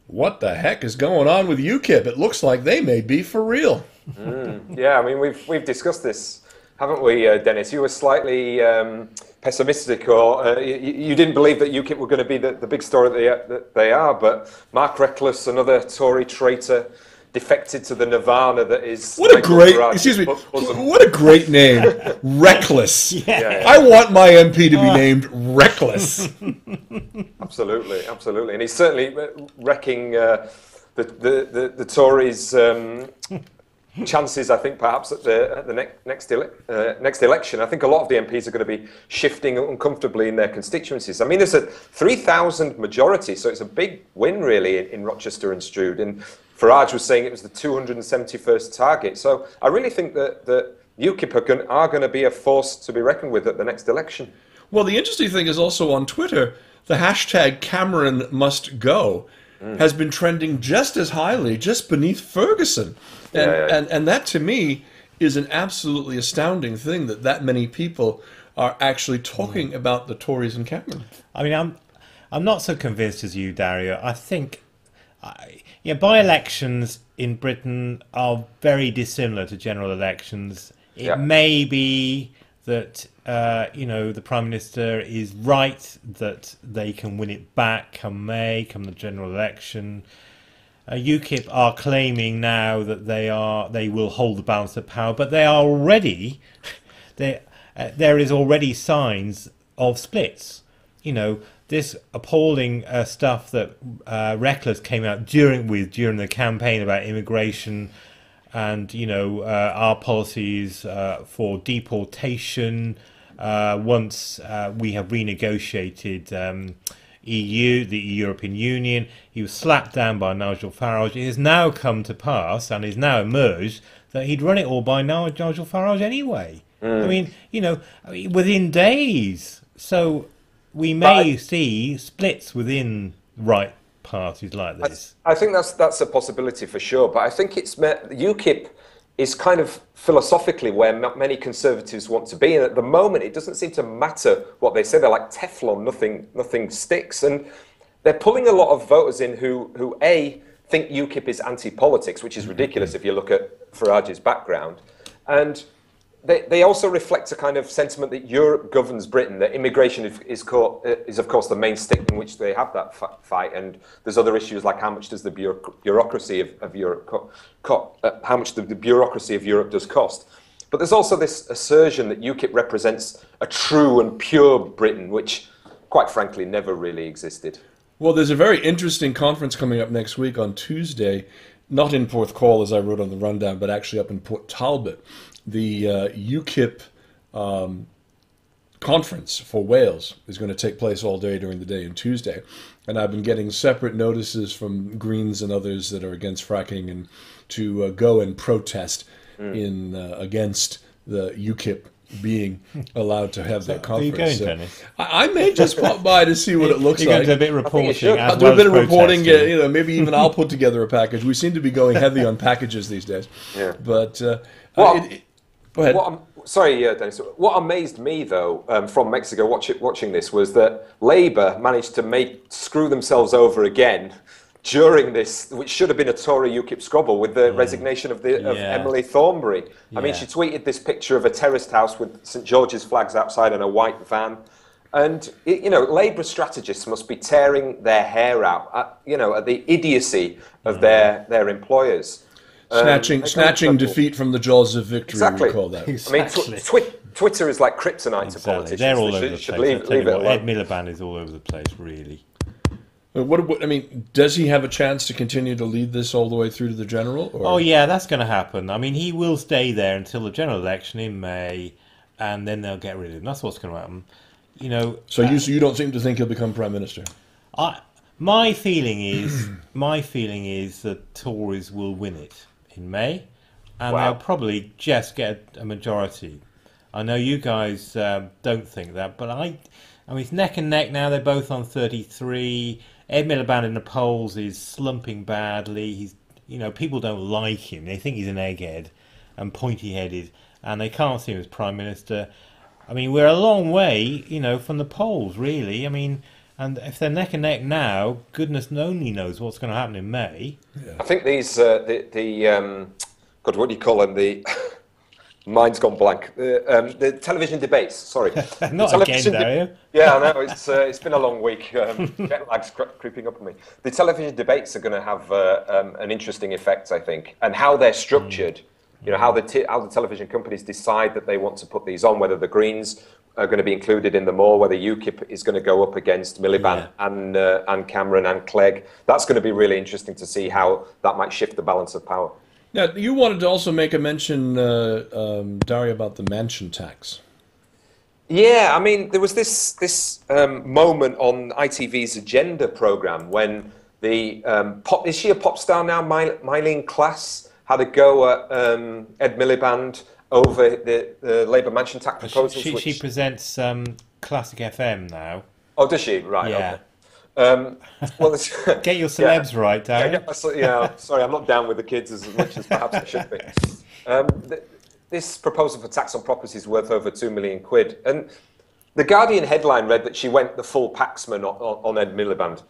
What the heck is going on with UKIP? It looks like they may be for real. Yeah, I mean, we've discussed this, haven't we, Dennis? You were slightly pessimistic, or you didn't believe that UKIP were going to be the big story that they are. But Mark Reckless, another Tory traitor, defected to the nirvana that is What a Nigel great, Farage's excuse me, bosom. what a great name. Reckless. Yeah. I want my MP to be named Reckless. Absolutely, absolutely, and he's certainly wrecking the Tories' chances. I think perhaps at the next election, I think a lot of the MPs are going to be shifting uncomfortably in their constituencies. I mean, there's a 3,000 majority, so it's a big win really in Rochester and Stroud. And Farage was saying it was the 271st target. So I really think that UKIP are going to be a force to be reckoned with at the next election. Well, the interesting thing is also on Twitter, the hashtag Cameron must go has been trending just as highly, just beneath Ferguson. And that to me is an absolutely astounding thing that many people are actually talking about the Tories and Cameron. I mean, I'm not so convinced as you, Dario. I think by-elections in Britain are very dissimilar to general elections. It may be that the Prime Minister is right that they can win it back come the general election. UKIP are claiming now that they will hold the balance of power, but they are already there is already signs of splits. This appalling stuff that Reckless came out during the campaign about immigration, and our policies for deportation once we have renegotiated the European Union. He was slapped down by Nigel Farage. It has now come to pass and is now emerged that he'd run it all by Nigel Farage anyway. I mean, within days. So we may see splits within right parties like this. I think that's a possibility for sure, but I think UKIP is kind of philosophically where many Conservatives want to be, and at the moment it doesn't seem to matter what they say. They're like Teflon, nothing sticks, and they're pulling a lot of voters in who think UKIP is anti-politics, which is ridiculous if you look at Farage's background, and they also reflect a kind of sentiment that Europe governs Britain, that immigration is of course the main stick in which they have that fight, and there's other issues like how much does the bureaucracy of Europe how much the bureaucracy of Europe does cost. But there's also this assertion that UKIP represents a true and pure Britain, which quite frankly never really existed. Well, there's a very interesting conference coming up next week on Tuesday, not in Porthcawl as I wrote on the rundown, but actually up in Port Talbot. The UKIP conference for Wales is going to take place all day during the day and Tuesday. And I've been getting separate notices from Greens and others that are against fracking and to go and protest against the UKIP being allowed to have that conference. Are you going, Dennis? I may just pop by to see what it looks You're like. going to do a bit of reporting. I'll do a bit of reporting. Maybe even I'll put together a package. We seem to be going heavy on packages these days. Yeah. But go ahead. Dennis. What amazed me, though, from Mexico watching this was that Labour managed to screw themselves over again during this, which should have been a Tory UKIP squabble, with the resignation of Emily Thornberry. I mean, she tweeted this picture of a terraced house with St George's flags outside and a white van. And, Labour strategists must be tearing their hair out, at the idiocy of their employers. Snatching defeat from the jaws of victory, exactly. We call that. Exactly. I mean, Twitter is like kryptonite to politicians. They're all over the should place. leave it alone. Ed Miliband is all over the place, really. Does he have a chance to continue to lead this all the way through to the general? Or? Oh, yeah, that's going to happen. I mean, he will stay there until the general election in May, and then they'll get rid of him. That's what's going to happen. So you don't seem to think he'll become prime minister? My feeling is that Tories will win it in May, and they'll probably just get a majority. I know you guys don't think that, but I mean, it's neck and neck now. They're both on 33. Ed Miliband in the polls is slumping badly. He's, people don't like him. They think he's an egghead and pointy-headed, and they can't see him as prime minister. I mean, we're a long way, from the polls, really. I mean, And if they're neck and neck now, goodness only knows what's going to happen in May. Yeah. I think these God, what do you call them? The mine's gone blank. The television debates. Sorry, not again, Dario. Yeah, I know. It's been a long week. Jet lag's creeping up on me. The television debates are going to have an interesting effect, I think, and how they're structured. You know, how the television companies decide that they want to put these on, whether the Greens are going to be included in them all, whether UKIP is going to go up against Miliband and Cameron and Clegg. That's going to be really interesting to see how that might shift the balance of power. Now, you wanted to also make a mention, Dario, about the mansion tax. Yeah, I mean, there was this moment on ITV's Agenda programme when the is she a pop star now, Mylene Klass, had a go at Ed Miliband over the Labour mansion tax proposals. She presents Classic FM now. Oh, does she? Right. Yeah. Okay. Well, get your celebs right, Darren. Yeah, sorry, I'm not down with the kids as much as perhaps I should be. This proposal for tax on property is worth over £2 million, and the Guardian headline read that she went the full Paxman on Ed Miliband.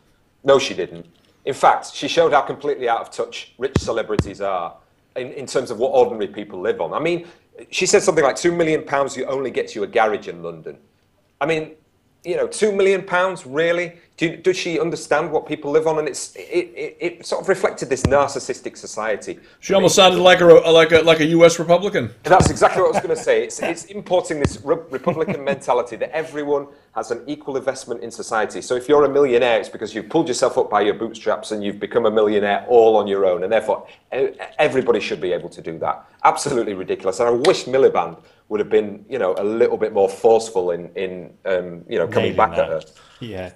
No, she didn't. In fact, she showed how completely out of touch rich celebrities are in terms of what ordinary people live on. I mean, she said something like £2 million only gets you a garage in London. I mean, you know, £2 million, really? Does she understand what people live on? And it sort of reflected this narcissistic society. She almost sounded like a U.S. Republican. That's exactly what I was going to say. It's importing this Republican mentality that everyone has an equal investment in society. So if you're a millionaire, it's because you've pulled yourself up by your bootstraps and you've become a millionaire all on your own. And therefore, everybody should be able to do that. Absolutely ridiculous. And I wish Miliband would have been, you know, a little bit more forceful in coming back at her. Yeah.